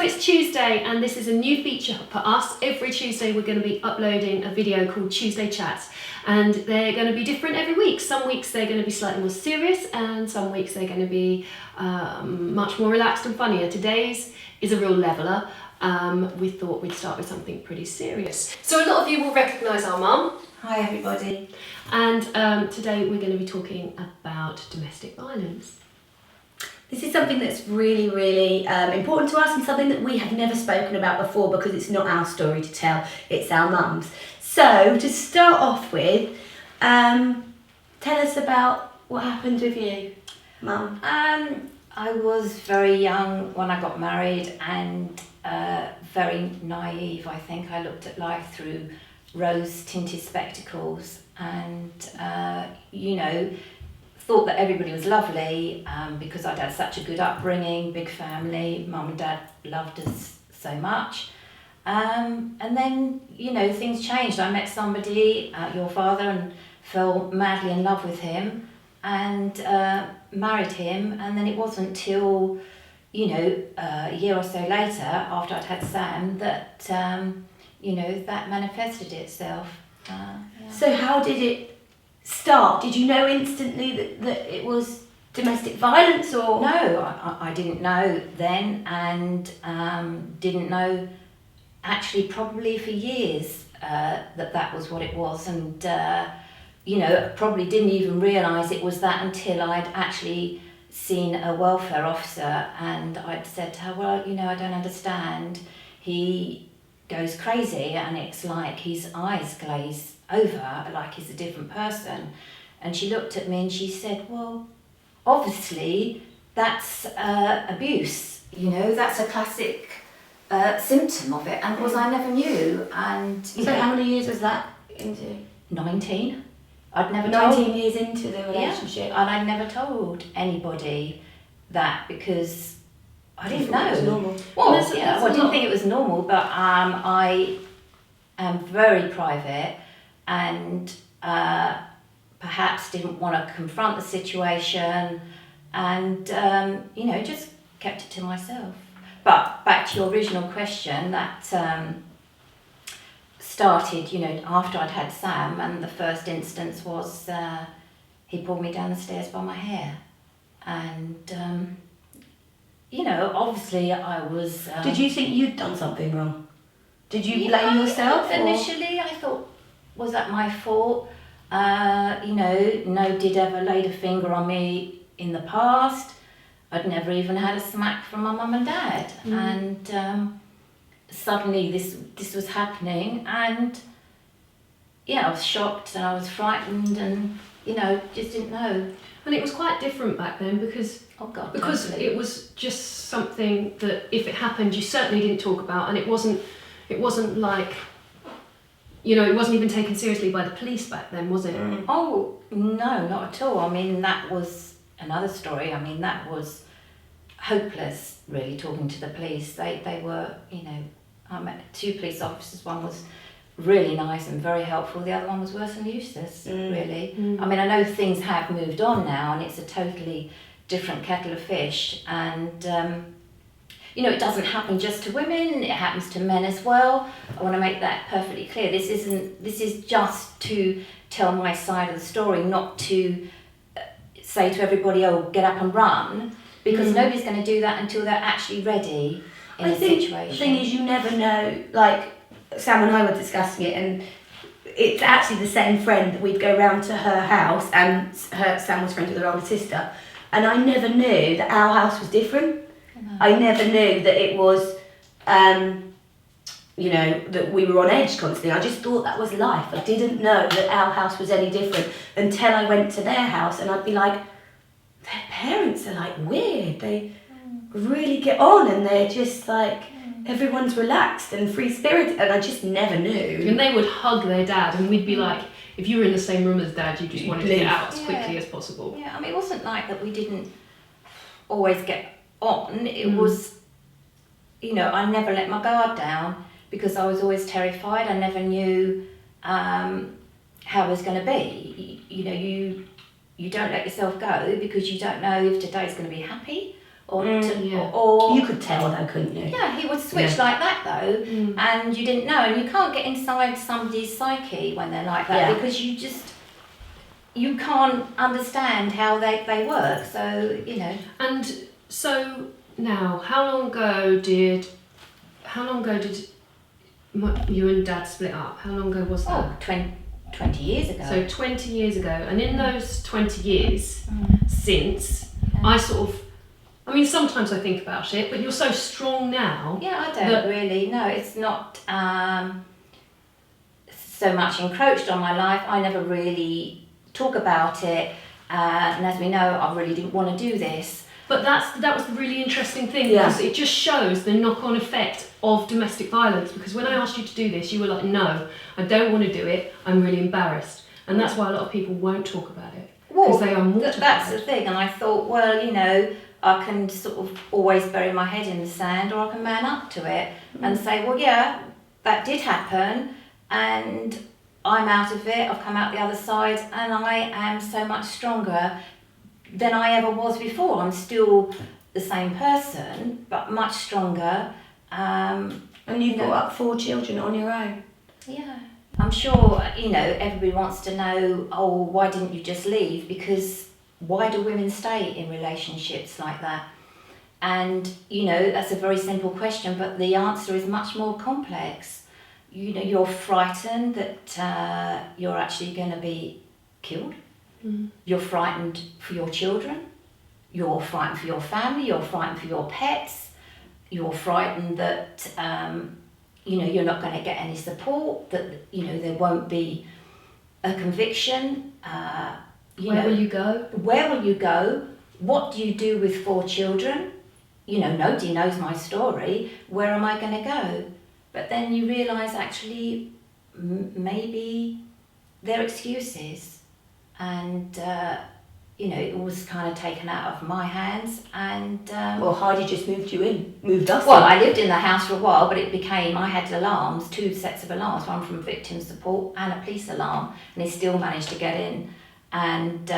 it's Tuesday and this is a new feature for us. Every Tuesday we're going to be uploading a video called Tuesday Chats, and they're going to be different every week. Some weeks they're going to be slightly more serious and some weeks they're going to be much more relaxed and funnier. Today's is a real leveller. We thought we'd start with something pretty serious. So a lot of you will recognise our mum. Hi everybody. And today we're going to be talking about domestic violence. This is something that's really, really important to us and something that we have never spoken about before because it's not our story to tell, it's our mum's. So to start off with, tell us about what happened with you, Mum. I was very young when I got married and very naive, I think. I looked at life through rose-tinted spectacles and, thought that everybody was lovely because I'd had such a good upbringing, big family, mum and dad loved us so much. And then, things changed. I met somebody, your father, and fell madly in love with him and married him. And then it wasn't till, a year or so later, after I'd had Sam, that, that manifested itself. So how did it start? Did you know instantly that it was domestic violence or? No, I didn't know then and didn't know actually probably for years that was what it was, and probably didn't even realise it was that until I'd actually seen a welfare officer and I'd said to her, well, I don't understand. He goes crazy and it's like his eyes glaze over, like he's a different person. And she looked at me and she said, well, obviously that's abuse, that's a classic symptom of it. And of course I never knew. And so how many years was that into? 19. I'd never 19 years into the relationship. Yeah, and I'd never told anybody that because I didn't know. It was normal. Well, I didn't think it was normal, but I am very private and perhaps didn't want to confront the situation and, just kept it to myself. But back to your original question, that started, after I'd had Sam, and the first instance was he pulled me down the stairs by my hair. And, obviously I was... Did you think you'd done something wrong? Did you blame yourself? Initially, I thought, was that my fault? No did ever laid a finger on me in the past. I'd never even had a smack from my mum and dad. And suddenly this was happening and, I was shocked and I was frightened and, just didn't know. And it was quite different back then because it was just something that if it happened you certainly didn't talk about, and it wasn't like, it wasn't even taken seriously by the police back then, was it? Oh, no, not at all. I mean, that was another story. I mean, that was hopeless, really, talking to the police. They were, I met 2 police officers. One was really nice and very helpful. The other one was worse than useless, really. I mean, I know things have moved on now and it's a totally different kettle of fish. And, it doesn't happen just to women, it happens to men as well. I want to make that perfectly clear. This is just to tell my side of the story, not to say to everybody, oh, get up and run, because nobody's going to do that until they're actually ready in a situation. The thing is, you never know, like Sam and I were discussing it, and it's actually the same friend that we'd go round to her house, and Sam was friends with her older sister, and I never knew that our house was different. I never knew that it was, that we were on edge constantly. I just thought that was life. I didn't know that our house was any different until I went to their house and I'd be like, their parents are like weird. They really get on and they're just like, everyone's relaxed and free-spirited, and I just never knew. And they would hug their dad and we'd be like, if you were in the same room as dad, you just wanted to get out as quickly as possible. Yeah, I mean, it wasn't like that we didn't always get on. It was, I never let my guard down because I was always terrified. I never knew how it was going to be. You don't let yourself go because you don't know if today's going to be happy or yeah. or You could tell though, couldn't you? yeah, he would switch like that though, and you didn't know, and you can't get inside somebody's psyche when they're like that because you can't understand how they work. So And so now, how long ago did you and Dad split up? How long ago was that? 20 years ago. So 20 years ago, and in those 20 years since, I mean, sometimes I think about it, but you're so strong now. Yeah, I don't really. No, it's not so much encroached on my life. I never really talk about it, and as we know, I really didn't want to do this. But that was the really interesting thing, because it just shows the knock-on effect of domestic violence. Because when I asked you to do this, you were like, no, I don't want to do it, I'm really embarrassed. And that's why a lot of people won't talk about it, because they are mortified. That's the thing, and I thought, well, I can sort of always bury my head in the sand, or I can man up to it and say, well, yeah, that did happen, and I'm out of it, I've come out the other side, and I am so much stronger than I ever was before. I'm still the same person, but much stronger. And you brought up 4 children on your own. Yeah. I'm sure, everybody wants to know, oh, why didn't you just leave? Because why do women stay in relationships like that? And, that's a very simple question, but the answer is much more complex. You're frightened that you're actually going to be killed. You're frightened for your children. You're frightened for your family. You're frightened for your pets. You're frightened that, you're not going to get any support, that, there won't be a conviction. Where will you go? Where will you go? What do you do with 4 children? Nobody knows my story. Where am I going to go? But then you realise actually maybe they're excuses, and it was kind of taken out of my hands, and Well, Heidi just moved us well, in. I lived in the house for a while, but I had alarms, 2 sets of alarms, one from victim support and a police alarm, and he still managed to get in. And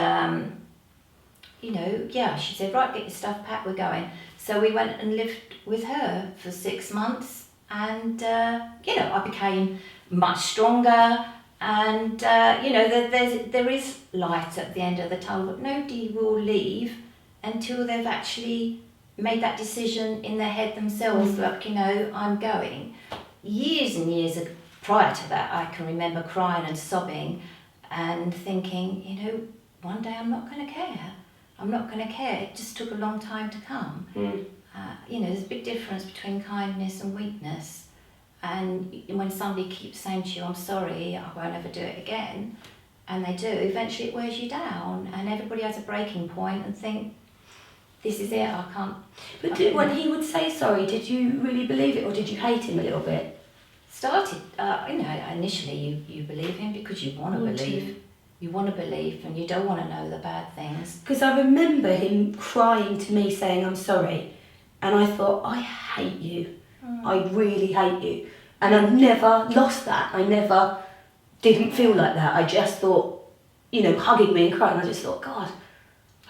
she said, right, get your stuff packed, we're going. So we went and lived with her for 6 months, and I became much stronger. And there is light at the end of the tunnel, but nobody will leave until they've actually made that decision in their head themselves. Like, I'm going. Years and years prior to that, I can remember crying and sobbing and thinking, one day I'm not going to care. I'm not going to care. It just took a long time to come. There's a big difference between kindness and weakness. And when somebody keeps saying to you, I'm sorry, I won't ever do it again, and they do, eventually it wears you down, and everybody has a breaking point and think, this is it, I can't. But when he would say sorry, did you really believe it, or did you hate him a little bit? Started, initially you believe him because you want to believe. You want to believe, and you don't want to know the bad things. Because I remember him crying to me saying, I'm sorry, and I thought, I hate you. I really hate you. And I've never lost that. I never didn't feel like that. I just thought, hugging me and crying, I just thought, God,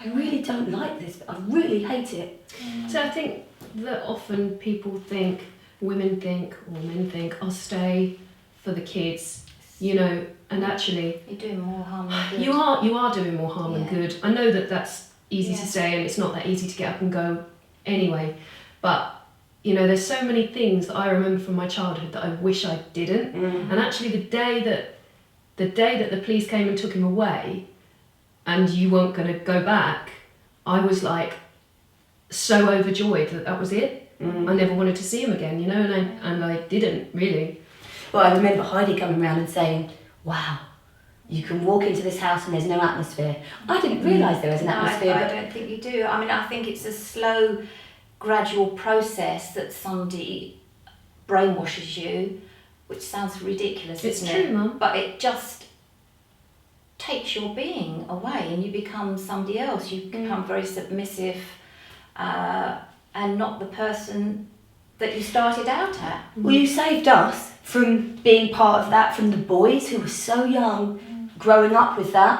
I really don't like this, but I really hate it. So I think that often women think, or men think, I'll stay for the kids, and actually... You're doing more harm than good. You are doing more harm than good. I know that that's easy to say, and it's not that easy to get up and go anyway, but... there's so many things that I remember from my childhood that I wish I didn't. And actually the day that the police came and took him away and you weren't going to go back, I was like so overjoyed that was it. I never wanted to see him again, and I didn't really. Well, I remember Heidi coming around and saying, wow, you can walk into this house and there's no atmosphere. I didn't realise there was an atmosphere. I don't think you do. I mean, I think it's a slow... gradual process that somebody brainwashes you, which sounds ridiculous, isn't it? It's true, Mum. But it just takes your being away, and you become somebody else. You become very submissive, and not the person that you started out at. Well, you saved us from being part of that, from the boys who were so young, growing up with that,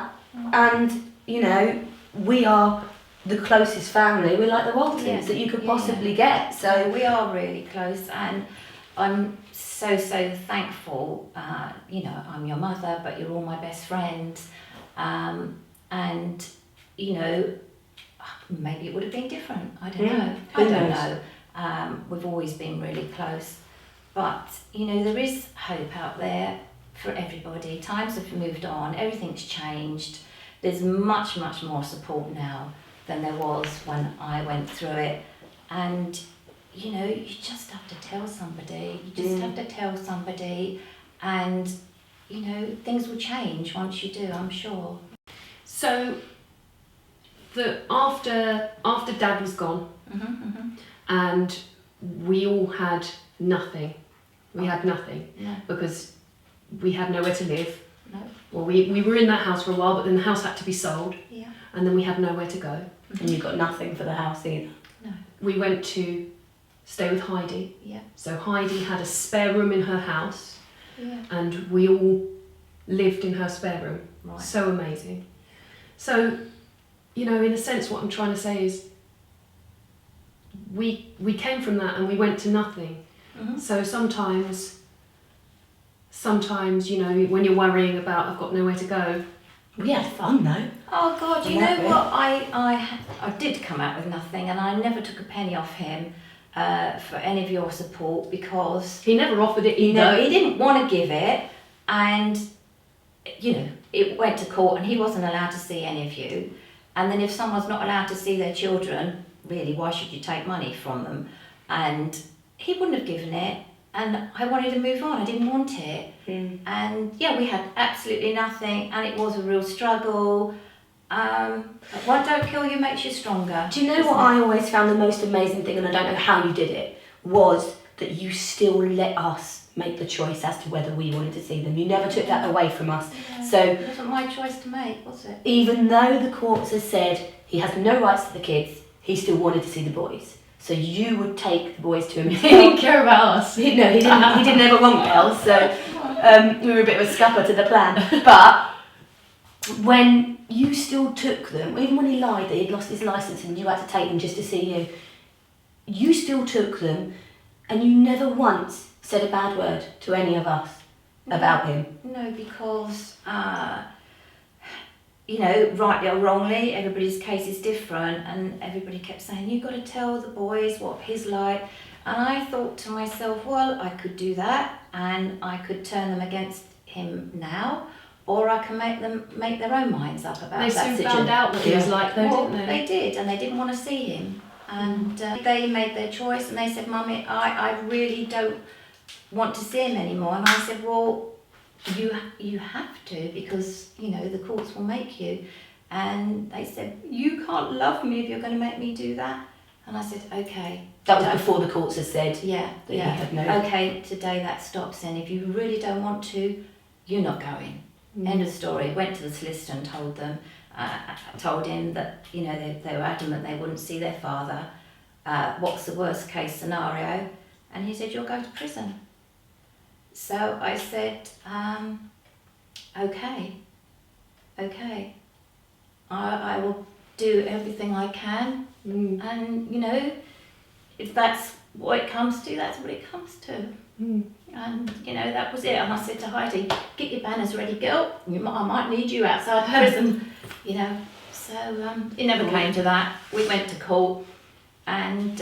and we are the closest family. We're like the Waltons Yeah. that you could Yeah. possibly get. So So we are really close, and I'm so thankful. I'm your mother, but you're all my best friends, and maybe it would have been different. I don't know. Who I don't knows? know. We've always been really close, but there is hope out there for everybody. Times have moved on. Everything's changed. There's much more support now than there was when I went through it, and you just have to tell somebody. You just have to tell somebody, and things will change once you do, I'm sure. So, after Dad was gone, and we all had nothing. We had nothing No. because we had nowhere to live. No. Well, we were in that house for a while, but then the house had to be sold, Yeah. and then we had nowhere to go. and you got nothing for the house either. No. We went to stay with Heidi. Yeah. So Heidi had a spare room in her house, Yeah. and we all lived in her spare room. Right. So amazing. So, in a sense, what I'm trying to say is we came from that and we went to nothing. Mhm. So sometimes, when you're worrying about I've got nowhere to go, We had fun though. Oh God, you Yeah, know yeah. what? I did come out with nothing, and I never took a penny off him for any of your support, because he never offered it either. no, he didn't want to give it, and it went to court, and he wasn't allowed to see any of you. And then if someone's not allowed to see their children, really, why should you take money from them? And he wouldn't have given it, and I wanted to move on. I didn't want it. And yeah, we had absolutely nothing, and it was a real struggle. What don't kill you makes you stronger. Do you know what I always found the most amazing thing, and I don't know how you did it, was that you still let us make the choice as to whether we wanted to see them. You never took that away from us. So It wasn't my choice to make, was it? even though the courts has said he has no rights to the kids, he still wanted to see the boys. So you would take the boys to him. He didn't care about us. He didn't ever want girls, so we were a bit of a scupper to the plan. But when you still took them, even when he lied that he'd lost his licence and you had to take them just to see you still took them, and you never once said a bad word to any of us about him. No, because, rightly or wrongly, everybody's case is different, and everybody kept saying, you've got to tell the boys what he's like. And I thought to myself, well, I could do that, and I could turn them against him now, or I can make them make their own minds up about They that soon situation. found out what he was like, though, Well, didn't they? They did, and they didn't want to see him. And they made their choice, and they said, Mummy, I really don't want to see him anymore. And I said, well, you have to, because the courts will make you. And they said, you can't love me if you're going to make me do that. And I said, okay. That was before the courts had said Yeah, that he yeah. had no... Okay, today that stops. And if you really don't want to, you're not going. End of story. Went to the solicitor and told them, told him that they were adamant they wouldn't see their father. What's the worst case scenario? And he said, you'll go to prison. So I said, okay. I will do everything I can, and if that's what it comes to, that's what it comes to. And that was it. And I said to Heidi, get your banners ready, girl. I might need you outside prison. So it never came to that. We went to court, and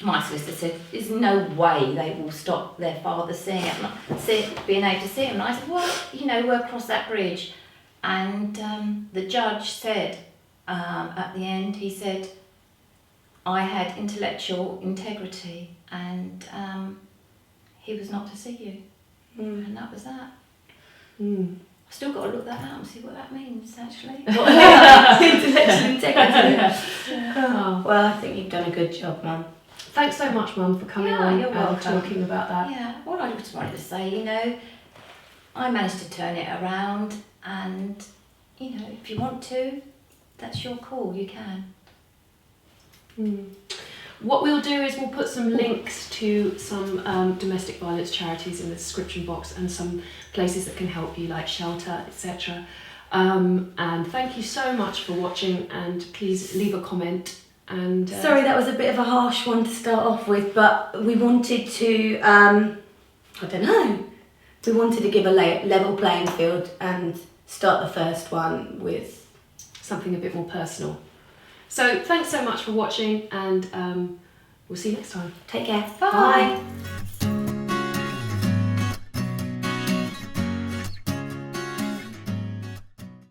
my solicitor said, there's no way they will stop their father seeing it, being able to see him. And I said, well, we'll cross that bridge. And the judge said, at the end, he said, I had intellectual integrity, and he was not to see you. And that was that. I've still got to look that up and see what that means, actually. Intellectual integrity. Oh. Well, I think you've done a good job, Mum. Thanks so much, Mum, for coming Yeah, on you're and welcome. talking about that. Yeah, what I just wanted to say, I managed to turn it around, and, if you want to, that's your call, you can. What we'll do is we'll put some links to some domestic violence charities in the description box, and some places that can help you, like shelter, etc. And thank you so much for watching, and please leave a comment. And sorry, that was a bit of a harsh one to start off with, but we wanted to, I don't know, we wanted to give a level playing field and start the first one with something a bit more personal. So thanks so much for watching, and we'll see you next time. take care. Bye.